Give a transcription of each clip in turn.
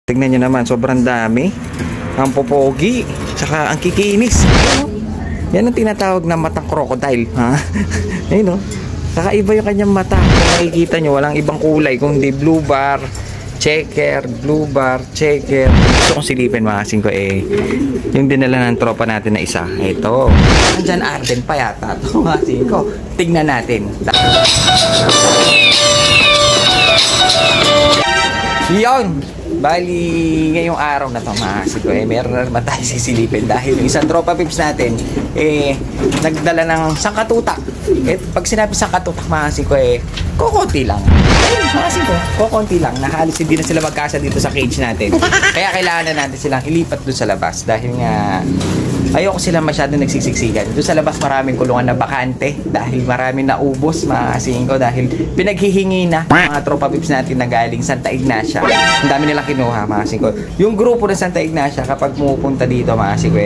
Tignan nyo naman, sobrang dami. Ang popogi, saka ang kikinis. Yan ang tinatawag na matang crocodile. Ha? Ayun o. Kakaiba yung kanyang mata. Kung makikita nyo, walang ibang kulay kundi blue bar, checker, blue bar, checker. Gusto kong silipin mga kasing ko yung dinala ng tropa natin na isa. Ito. Andyan Arden pa yata. Ito mga kasing ko. Tignan natin. Yon. Bali, ngayong araw na ito mga kasing ko meron na naman tayo sisilipin dahil yung isang tropa pips natin nagdala ng sangkatutak. Pag sinabi sangkatutak mga kasing ko kukunti lang. Mga kasing ko, kukunti lang. Halos hindi na sila magkasa dito sa cage natin. Kaya kailangan na natin silang ilipat dun sa labas dahil nga ayoko sila masyado nagsisiksikan. Doon sa labas maraming kulungan na bakante dahil maraming naubos mga kasing ko dahil pinaghihingi na mga tropa pips natin na galing Santa Ignacia. Ang dami nilang kinuha mga kasing ko. Yung grupo ng Santa Ignacia kapag pumupunta dito mga kasing ko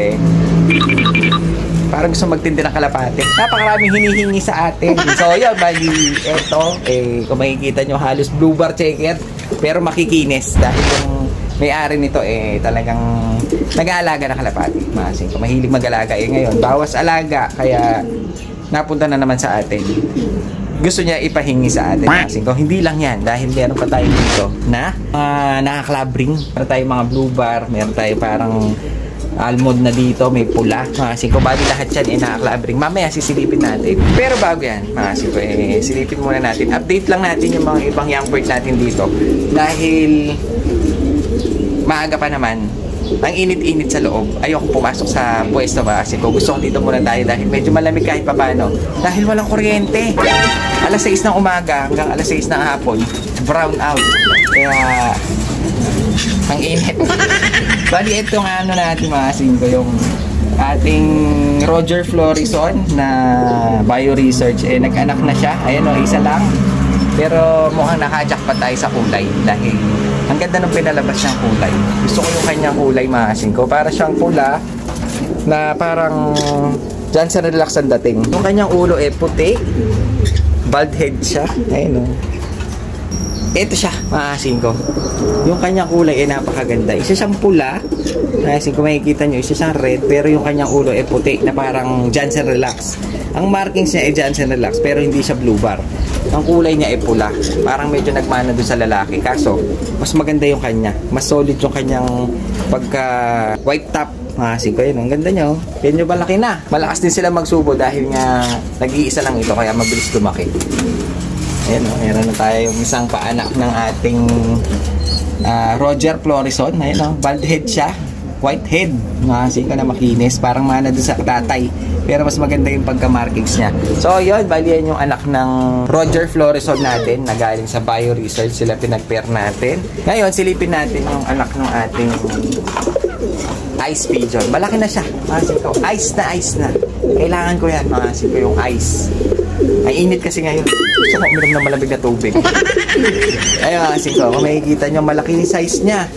parang gusto magtindi ng kalapate. Napakaraming hinihingi sa atin. So yun, bali eto kung makikita nyo halos blue bar checker pero makikinis dahil yung may-ari nito talagang nag-aalaga na kalapati. Masing ko mahilig mag-alaga ngayon. Bawas alaga kaya napunta na naman sa atin. Gusto niya ipahingi sa atin. Masing ko hindi lang yan dahil meron pa tayo dito na nakaklabring. Meron tayo mga blue bar, meron tayo parang almond na dito, may pula. Masing ko bali lahat yan nakaklabring. Mamaya sisilipin natin. Pero bago yan, masing ko silipin muna natin. Update lang natin yung mga ibang young bird natin dito dahil maaga pa naman. Ang init-init sa loob. Ayoko pumasok sa pwesto ba kasi ko gusto ko dito muna tayo dahil medyo malamig kahit papano. Dahil walang kuryente. Alas 6 ng umaga hanggang alas 6 ng hapon, brown out. Kaya ang init. Bali ito nga ano natin mga kasing ko yung ating Roger Florison na bio-research. Nag-anak na siya. Ayan o, isa lang. Pero mukhang nakajackpot tayo sa kulay dahil ang ganda ng pinalabas niyang kulay. Gusto ko yung kanyang kulay mga kasing ko. Para siyang pula na parang Johnson Relax ang dating. Yung kanyang ulo puti. Bald head siya. Ayun o. Ito siya mga kasing ko. Yung kanyang kulay napakaganda. Isa siyang pula. Kasi kung makikita nyo, isa siyang red. Pero yung kanyang ulo puti na parang Johnson Relax. Ang markings niya Johnson Relax pero hindi siya blue bar. Ang kulay niya pula. Parang medyo nagmana doon sa lalaki. Kaso, mas maganda yung kanya. Mas solid yung kanyang pagka white top. Kasi ko yun. Ang ganda niya. Yan yung malaki na. Malakas din sila magsubo dahil nga nag-iisa lang ito. Kaya mabilis lumaki. Ayan o. Meron na tayo yung isang paanak ng ating Roger Florison. Ayan o. Bald head siya. White head. Kasi ko na makinis. Parang mana doon sa tatay. Pero mas maganda yung pagka-markings niya. So, yun. Bali yan yung anak ng Roger Florison natin na galing sa bio-research. Sila pinag-pair natin. Ngayon, silipin natin yung anak ng ating ice pigeon. Malaki na siya. Ice na. Kailangan ko yan. Ko yung ice. Ay, init kasi ngayon. Gusto ko uminom ng malamig na tubig. Ayun, ko. Kung makikita nyo, malaki yung size niya.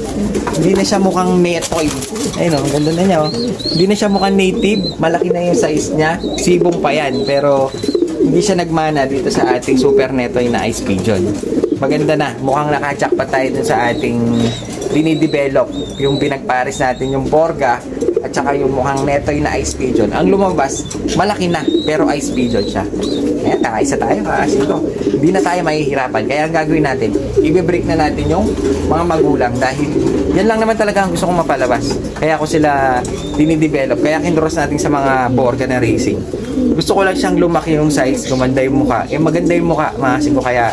Hindi na siya mukhang netoid. Ayun o, ganda na niya o. Hindi na siya mukhang native. Malaki na yung size niya. Sibong pa yan. Pero hindi siya nagmana dito sa ating super netoid na ice pigeon. Maganda na. Mukhang nakajackpot tayo dun sa ating dinidevelop. Yung pinagpares natin yung Borga at saka yung mukhang netoy na ice pigeon. Ang lumabas, malaki na, pero ice pigeon siya. Ayan, kakaisa tayo kasi ito. Hindi na tayo mahihirapan. Kaya ang gagawin natin, i-break na natin yung mga magulang dahil yan lang naman talaga ang gusto kong mapalabas. Kaya ako sila dinidevelop. Kaya kinross natin sa mga Borga na racing. Gusto ko lang siyang lumaki yung size, gumanda yung mukha. Maganda yung mukha, mga kasing ko. Kaya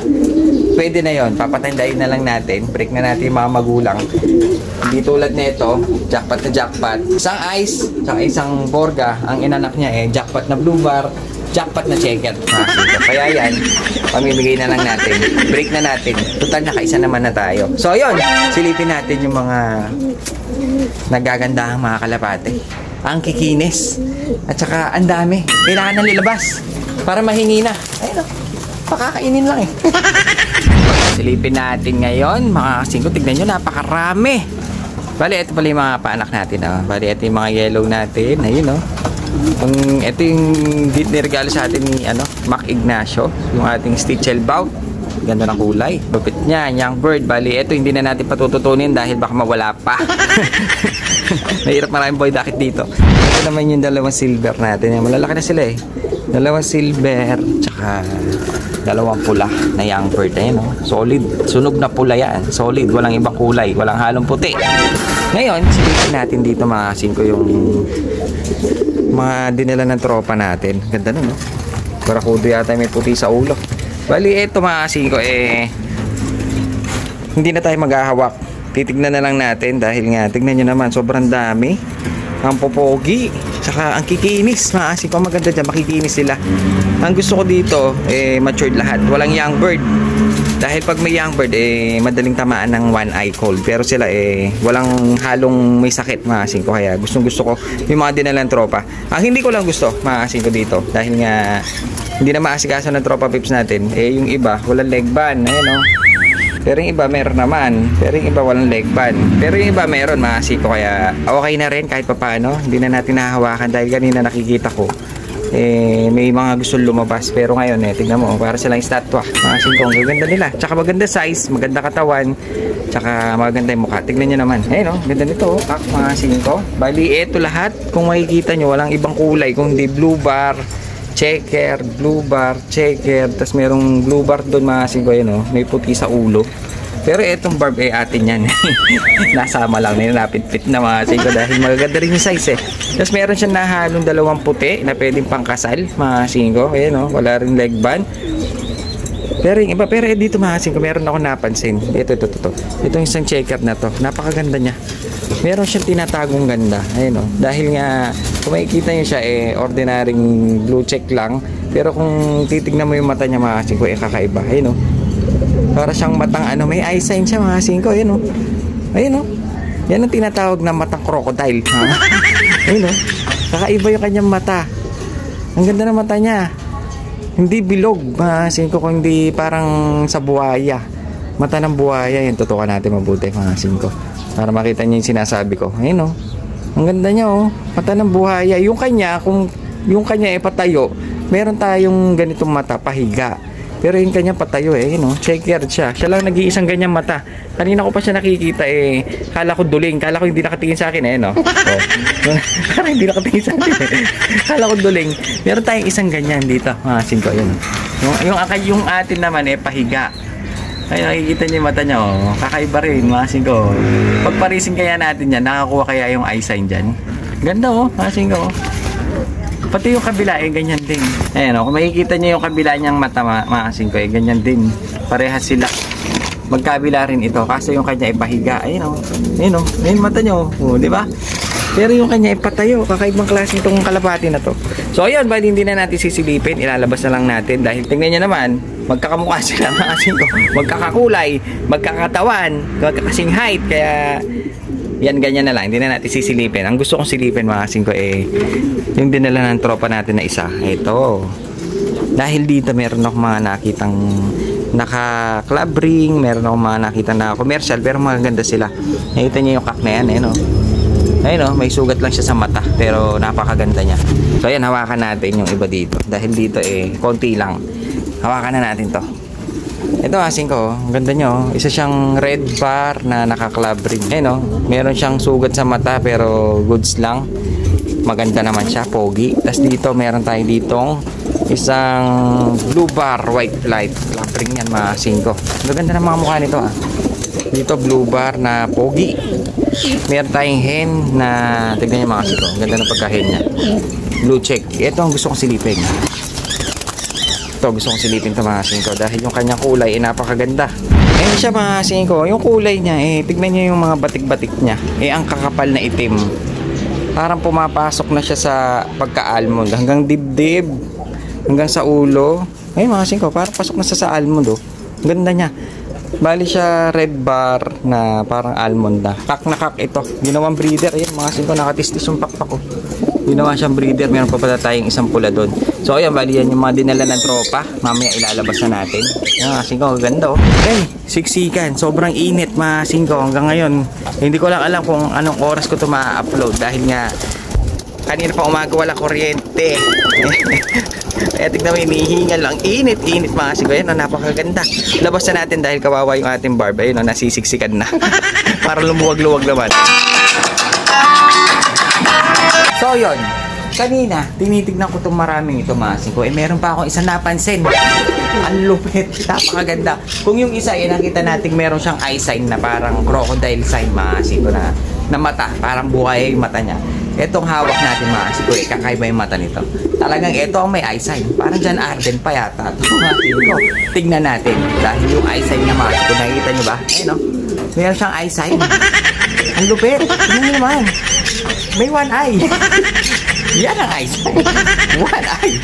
pwede na yon, papatandayin na lang natin. Break na natin yung mga magulang. Hindi tulad nito, jackpot na jackpot. Isang ice, saka isang Borga. Ang inanak niya jackpot na blue bar, jackpot na checker. Kaya yan, pamimigay na lang natin. Break na natin. Total nakaisa naman na tayo. So yun, silipin natin yung mga nagagandahang mga kalapate. Ang kikinis. At saka ang dami. Kailangan na nilabas para mahingi na. Ayun o, pakakainin lang Silipin natin ngayon, mga kasingko. Tignan nyo, napakarami. Bali, ito pala yung mga paanak natin. Bali, ito yung mga yellow natin. Ayun o. Ito yung niregalo sa atin ni Mac Ignacio. Yung ating Stitchel Bout. Ganda ng kulay. Lupit niya, young bird. Bali, ito hindi na natin patututunin dahil baka mawala pa. Mahirap maraming boy dakit dito. Ito naman yung dalawang silver natin. Malalaki na sila eh. Dalawang silver, tsaka dalawang pula na young bird. Ayan, no? Solid. Sunog na pula yan. Solid. Walang ibang kulay. Walang halong puti. Ngayon, silipin natin dito mga kasingko yung mga dinala ng tropa natin. Ganda nun, no? Barakudo yata may puti sa ulo. Bali, eto mga kasingko, hindi na tayo maghahawak. Titignan na lang natin dahil nga, tignan nyo naman, sobrang dami. Ang popogi, saka ang kikinis. Mga kasingko, maganda dyan, makikinis sila. Ang gusto ko dito, matured lahat. Walang young bird. Dahil pag may young bird, madaling tamaan ng one eye cold. Pero sila, walang halong may sakit, mga kasingko. Kaya gustong gusto ko yung mga dinalang tropa. Ang hindi ko lang gusto, mga kasingko dito, dahil nga, hindi na maasikaso ng tropa pips natin. Yung iba, walang leg band. Ayan, no? Pero yung iba, meron naman. Pero yung iba, walang leg band. Pero yung iba, meron, mga kasingko. Kaya, okay na rin kahit papaano. Hindi na natin nahahawakan dahil kanina nakikita ko. May mga gusto lumabas pero ngayon tingnan mo para silang estatwa mga singkong, ganda nila, tsaka maganda size, maganda katawan, tsaka maganda yung mukha. Tignan nyo naman, no? Ganda nito, mga singko. Bali, eto lahat kung makikita nyo, walang ibang kulay kundi blue bar, checker, blue bar, checker, tas merong blue bar doon mga singko, may puti sa ulo. Pero etong barb atin yan. Nasama lang na napit-pit na mga singko dahil magaganda rin yung size Tapos meron siyang nahalong dalawang puti na pwedeng pangkasal mga singko. Ayan, wala rin leg band. Pero yung iba, pero dito mga singko, meron ako napansin. Ito. Itong isang checker na to. Napakaganda niya. Meron siyang tinatagong ganda. Ayan, dahil nga kung makikita nyo siya ordinaryong blue check lang. Pero kung titignan mo yung mata niya mga singko, kakaiba. Ayan, para siyang matang may eye sign siya mga singko. Ayun, yan ang tinatawag na matang crocodile. Ayun, kakaiba yung kanyang mata. Ang ganda ng mata niya. Hindi bilog mga singko, kung hindi parang sa buhaya. Mata ng buhaya. Yan, tutukan natin mabuti mga singko para makita niyo yung sinasabi ko. Ayun, ang ganda niya, mata ng buhaya. Yung kanya, kung yung kanya patayo, meron tayong ganitong mata pahiga. Pero yung kanya patayo checker siya. Siya lang nag-iisang ganyang mata. Kanina ko pa siya nakikita kala ko duling. Kala ko hindi nakatingin sa akin Parang hindi nakatingin sa akin Kala ko duling. Meron tayong isang ganyan dito. Singko, yun. Yung atin naman pahiga. Ay, nakikita niyo yung mata niya, kakaiba rin, mga singko. Pagparisin kaya natin yan, nakakuha kaya yung eye sign dyan. Ganda, mga singko. Pati yung kabila ganyan din. Ayan, kung makikita niyo yung kabila niyang mata mga singko, ganyan din. Parehas sila. Magkabila rin ito kasi yung kanya pahiga. Ayun, ayun mata niyo, di ba? Pero yung kanya patayo, kakaibang klase itong kalapati na to. So ayun, bali hindi na natin sisilipin, ilalabas na lang natin dahil tingnan niyo naman, magkakamukha sila mga singko, magkakakulay, magkakatawan, magkakasing height, kaya yan, ganyan na lang. Hindi na natin sisilipin. Ang gusto kong silipin mga singko yung dinala ng tropa natin na isa. Ito. Dahil dito meron akong mga nakitang naka club ring, meron akong mga nakita na commercial pero magaganda sila. Nakita niyo yung kak na yan ayun, may sugat lang siya sa mata pero napakaganda niya. So ayan, hawakan natin yung iba dito. Dahil dito konti lang. Hawakan na natin to. Ito singko, ang ganda nyo. Isa siyang red bar na naka-club ring. Meron siyang sugat sa mata pero goods lang. Maganda naman siya, pogi. Tapos dito, meron tayo ditong isang blue bar, white light. Club ring yan mga singko. Ang ganda ng mga mukha nito Dito, blue bar na pogi. Meron tayong hen na, tignan nyo mga singko. Ang ganda ng pagka-hen niya. Blue check. Ito ang gusto kong silipin. Gusto kong silipin ito mga singko dahil yung kanyang kulay napakaganda. Siya mga singko, yung kulay niya tignan niyo yung mga batik-batik niya. Ang kakapal na itim. Parang pumapasok na siya sa pagka-almond hanggang dibdib, hanggang sa ulo. Mga singko, parang pasok na siya sa almond Ganda niya. Bali siya red bar na parang almond na. Kak na kak ito. Ginawang breeder. Ayun mga singko, nakatistis yung pakpak Ginawa siyang breeder. Meron pa pala tayong isang pula doon. So ayan, bali yan yung mga dinala ng tropa. Mamaya ilalabas na natin. Singko, ganda siksikan. Sobrang init mga singko hanggang ngayon. Hindi ko lang alam kung anong oras ko ito ma-upload dahil nga Kanina pa umaga wala kuryente. Kaya tignan mo, hinihingal lang. Init mga sigo. Ayan, napakaganda. Labas na natin dahil kawawa yung ating barb. Ayun, nasisiksikan na. Para lumuwag-luwag naman. So, yun. Kanina, tinitignan ko itong maraming ito mga sigo. Meron pa akong isang napansin. Ang lupit. Napakaganda. Kung yung isa, nakita natin meron siyang eye sign na parang crocodile sign mga sigo na mata. Parang buhay yung mata niya. Etong hawak natin mga sigo, kakaiba yung mata nito. Talagang ito ang may eye sign. Parang John Arden pa yata. Tignan natin. Dahil yung eye sign niya mga sigo, nakikita nyo ba? Ayun o. Meron siyang eye sign. Ang lupit. Tignan nyo naman. May one eye. Yan ang eye sign. One eye.